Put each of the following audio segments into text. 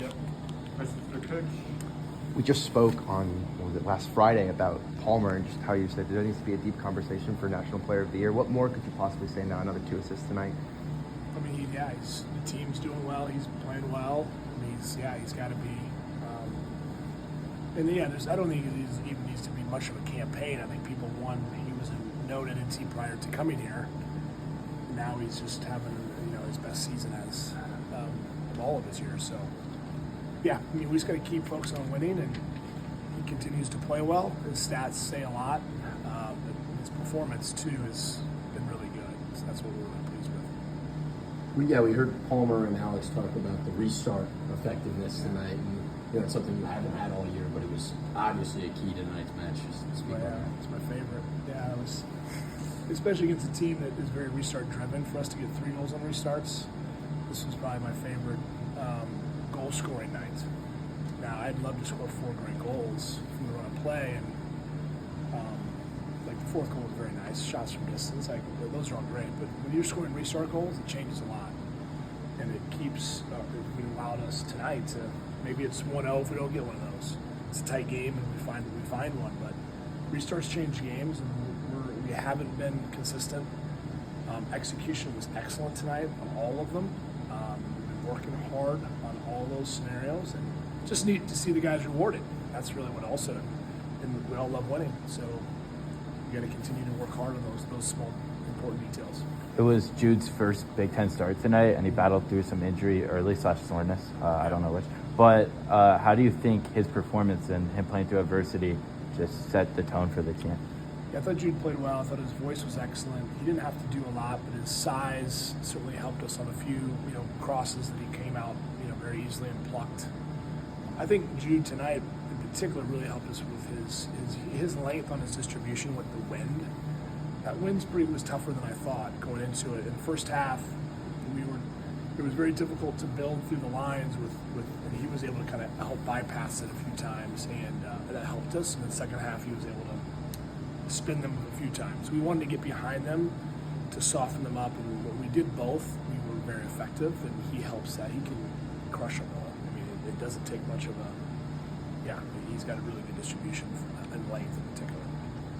Yep. Mr. Coach. We just spoke on, what was it, last Friday about Palmer and just how you said there needs to be a deep conversation for National Player of the Year. What more could you possibly say now? Another 2 assists tonight. I mean, the team's doing well. He's playing well. I mean, he's got to be. I don't think it even needs to be much of a campaign. I think people he was a known entity prior to coming here. Now he's just having his best season as of all of his years. So yeah, I mean, we just got to keep focusing on winning, and he continues to play well. His stats say a lot, but his performance too has been really good. So that's what we're really pleased with. We heard Palmer and Alex talk about the restart effectiveness tonight, and it's something you haven't had all year, but it was obviously a key to tonight's match. It's my favorite. Yeah, it was, especially against a team that is very restart driven. For us to get 3 goals on restarts, this was probably my favorite goal scoring night. Now, I'd love to score 4 great goals from the run of play, and the 4th goal was very nice. Shots from distance, those are all great. But when you're scoring restart goals, it changes a lot, and it keeps. It allowed us tonight to. Maybe it's 1-0 if we don't get one of those. It's a tight game, and we find one. But restarts change games, and we haven't been consistent. Execution was excellent tonight on all of them. We've been working hard on all those scenarios, and just neat to see the guys rewarded. That's really what also, and we all love winning. So we got to continue to work hard on those small, important details. It was Jude's first Big Ten start tonight, and he battled through some injury early/soreness. I don't know which. But how do you think his performance and him playing through adversity just set the tone for the team? Yeah, I thought Jude played well. I thought his voice was excellent. He didn't have to do a lot, but his size certainly helped us on a few, crosses that he came out, very easily and plucked. I think Jude tonight in particular really helped us with his length on his distribution with the wind. That wind spree was tougher than I thought going into it. In the first half, it was very difficult to build through the lines and he was able to kind of help bypass it a few times, and that helped us. In the second half, he was able to spin them a few times. We wanted to get behind them to soften them up, and when we did both, we were very effective, and he helps that. He can crush them all. I mean, it doesn't take much of he's got a really good distribution and length in particular.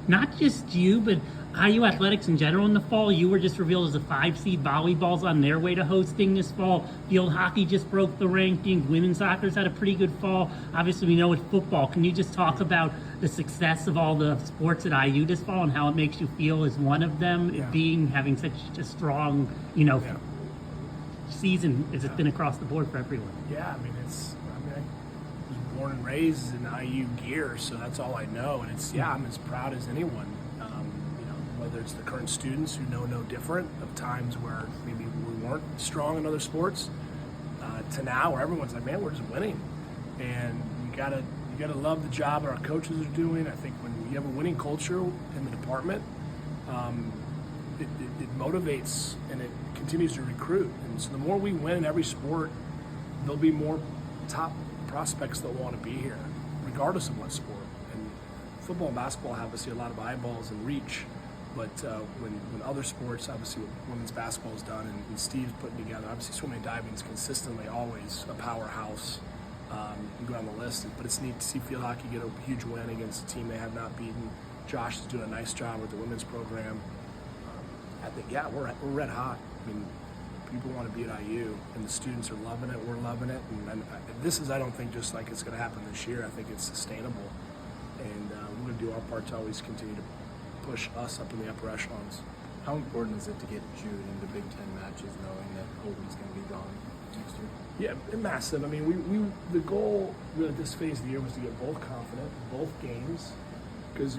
Not just you, but IU Athletics in general in the fall. You were just revealed as a 5 seed. Volleyball's on their way to hosting this fall. Field hockey just broke the rankings. Women's soccer's had a pretty good fall. Obviously, we know with football. Can you just talk about the success of all the sports at IU this fall and how it makes you feel as one of them, having such a strong, season as it's been across the board for everyone? Yeah, I was born and raised in IU gear, so that's all I know. And I'm as proud as anyone. Whether it's the current students who know no different of times where maybe we weren't strong in other sports, to now where everyone's like, man, we're just winning. And you gotta love the job that our coaches are doing. I think when you have a winning culture in the department, it motivates and it continues to recruit. And so the more we win in every sport, there'll be more top prospects that want to be here, regardless of what sport. And football and basketball have obviously a lot of eyeballs and reach, but when other sports, obviously what women's basketball has done, and Steve's putting together, obviously swimming and diving is consistently always a powerhouse. You go down the list, but it's neat to see field hockey get a huge win against a team they have not beaten. Josh is doing a nice job with the women's program. I think, we're red hot. I mean, people want to be at IU, and the students are loving it. We're loving it, and this is, I don't think, just like it's going to happen this year. I think it's sustainable, and we're going to do our part to always continue to push us up in the upper echelons. How important is it to get Jude into Big Ten matches, knowing that Holden's going to be gone next year? Yeah, massive. I mean, the goal really at this phase of the year was to get both confident, both games, because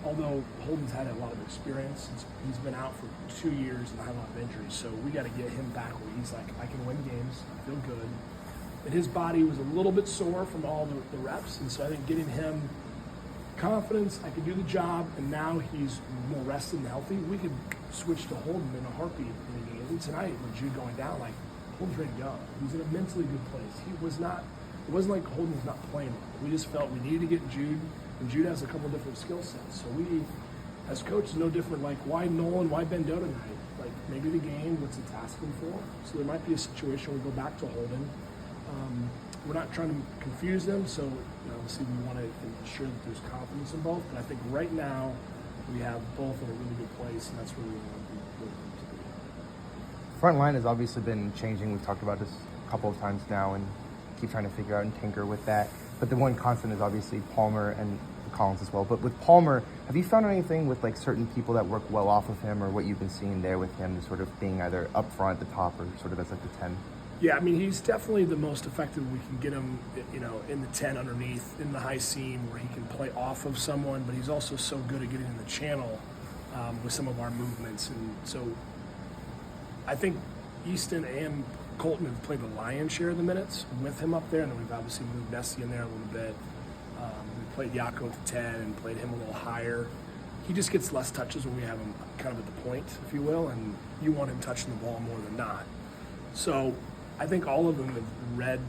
although Holden's had a lot of experience, he's been out for 2 years and had a lot of injuries, so we got to get him back where he's like, I can win games, I feel good. And his body was a little bit sore from all the reps, and so I think getting him confidence, I could do the job, and now he's more rested and healthy, we could switch to Holden in a heartbeat in the game. And tonight, with Jude going down, Holden's ready to go. He's in a mentally good place. It wasn't like Holden was not playing well. We just felt we needed to get Jude, and Jude has a couple different skill sets. So we, as coaches, no different, why Nolan, why Bendo tonight? Maybe the game, what's it asking for? So there might be a situation where we go back to Holden. We're not trying to confuse them, so obviously we want to ensure that there's confidence in both. But I think right now we have both in a really good place, and that's where we want to be. Front line has obviously been changing. We've talked about this a couple of times now and keep trying to figure out and tinker with that. But the one constant is obviously Palmer and Collins as well. But with Palmer, have you found anything with like certain people that work well off of him, or what you've been seeing there with him, sort of being either up front at the top or sort of as like the 10? Yeah, I mean, he's definitely the most effective. We can get him, in the 10 underneath, in the high seam where he can play off of someone, but he's also so good at getting in the channel with some of our movements. And so I think Easton and Colton have played the lion's share of the minutes with him up there, and then we've obviously moved Nessie in there a little bit. We played Yako at the 10 and played him a little higher. He just gets less touches when we have him kind of at the point, if you will, and you want him touching the ball more than not. So I think all of them have read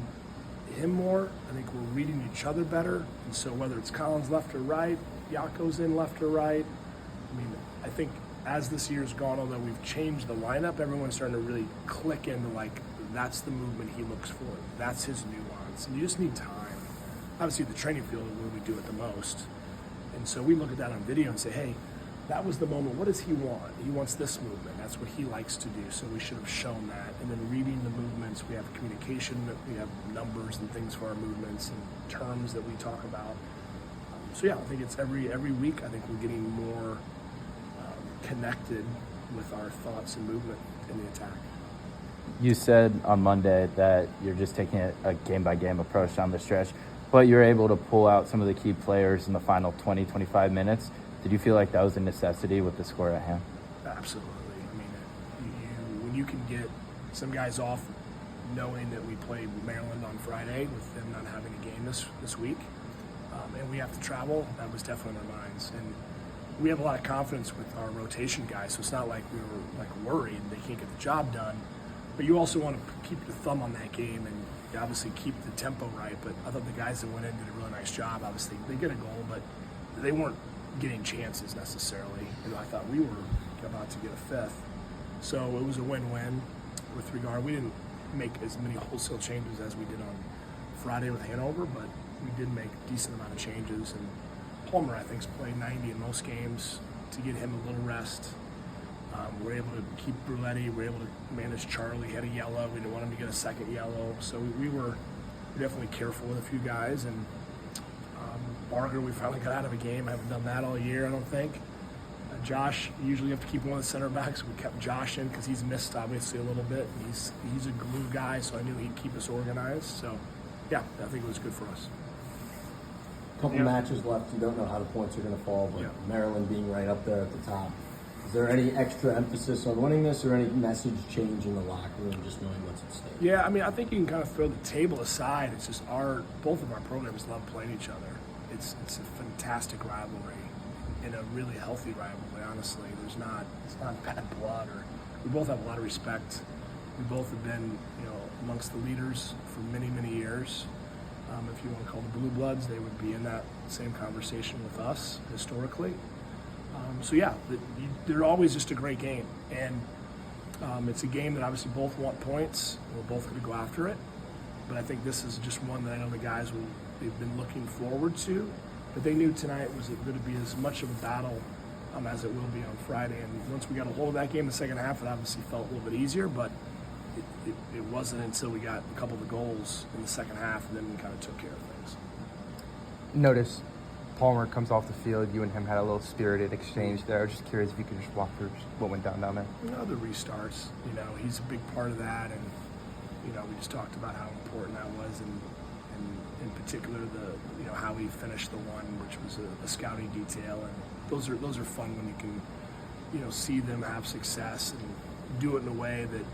him more. I think we're reading each other better. And so whether it's Collins left or right, Yako's in left or right, I mean, I think as this year's gone, although we've changed the lineup, everyone's starting to really click into like, that's the movement he looks for. That's his nuance. And you just need time. Obviously the training field is where we do it the most. And so we look at that on video and say, hey, that was the moment. What does he want? He wants this movement. That's what he likes to do. So we should have shown that. And then reading the movements, we have communication, we have numbers and things for our movements and terms that we talk about. So yeah, I think it's every week. I think we're getting more connected with our thoughts and movement in the attack. You said on Monday that you're just taking a game-by-game approach down the stretch, but you're able to pull out some of the key players in the final 20, 25 minutes. Did you feel like that was a necessity with the score at hand? Absolutely. I mean, when you can get some guys off knowing that we played Maryland on Friday with them not having a game this week, and we have to travel, that was definitely in our minds. And we have a lot of confidence with our rotation guys, so it's not like we were like worried they can't get the job done. But you also want to keep your thumb on that game and obviously keep the tempo right. But I thought the guys that went in did a really nice job. Obviously, they get a goal, but they weren't getting chances necessarily. I thought we were about to get a fifth. So it was a win-win with regard. We didn't make as many wholesale changes as we did on Friday with Hanover, but we did make a decent amount of changes. And Palmer, I think, has played 90 in most games to get him a little rest. We're able to keep Bruletti. We're able to manage Charlie. He had a yellow. We didn't want him to get a second yellow. So we were definitely careful with a few guys. And Barger, we finally got out of a game. I haven't done that all year, I don't think. Josh, you usually have to keep one of the center backs. We kept Josh in because he's missed, obviously, a little bit. He's a glue guy, so I knew he'd keep us organized. So, yeah, I think it was good for us. Couple matches left. You don't know how the points are going to fall, but Maryland being right up there at the top. Is there any extra emphasis on winning this, or any message change in the locker room, just knowing what's at stake? Yeah, I mean, I think you can kind of throw the table aside. It's just both of our programs love playing each other. It's a fantastic rivalry and a really healthy rivalry. Honestly, it's not bad blood, or we both have a lot of respect. We both have been, amongst the leaders for many, many years. If you want to call the Blue Bloods, they would be in that same conversation with us historically. So yeah, they're always just a great game, and it's a game that obviously both want points. We're both going to go after it, but I think this is just one that I know the guys they've been looking forward to. But they knew tonight was going to be as much of a battle as it will be on Friday. And once we got a hold of that game in the second half, it obviously felt a little bit easier, but it wasn't until we got a couple of the goals in the second half, and then we kind of took care of things. Notice Palmer comes off the field. You and him had a little spirited exchange there. I was just curious if you could just walk through what went down there. The restarts. He's a big part of that, and we just talked about how important that was, and in particular how he finished the one, which was a scouting detail, and those are fun when you can see them have success and do it in a way that,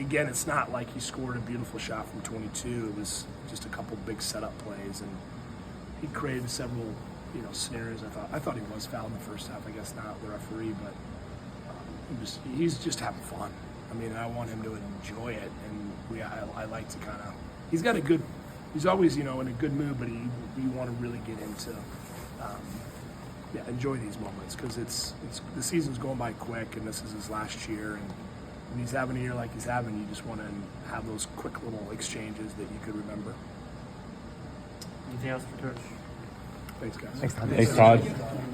again, it's not like he scored a beautiful shot from 22. It was just a couple big setup plays, and he created several scenarios. I thought he was fouled in the first half. I guess not the referee, but he's just having fun. I mean, I want him to enjoy it, and I like to kind of. He's always in a good mood, but you want to really get him to enjoy these moments, because it's the season's going by quick, and this is his last year, and when he's having a year like he's having, you just want to have those quick little exchanges that you could remember. Anything else for Coach? Thanks, guys. Thanks, Todd. Thanks, Todd.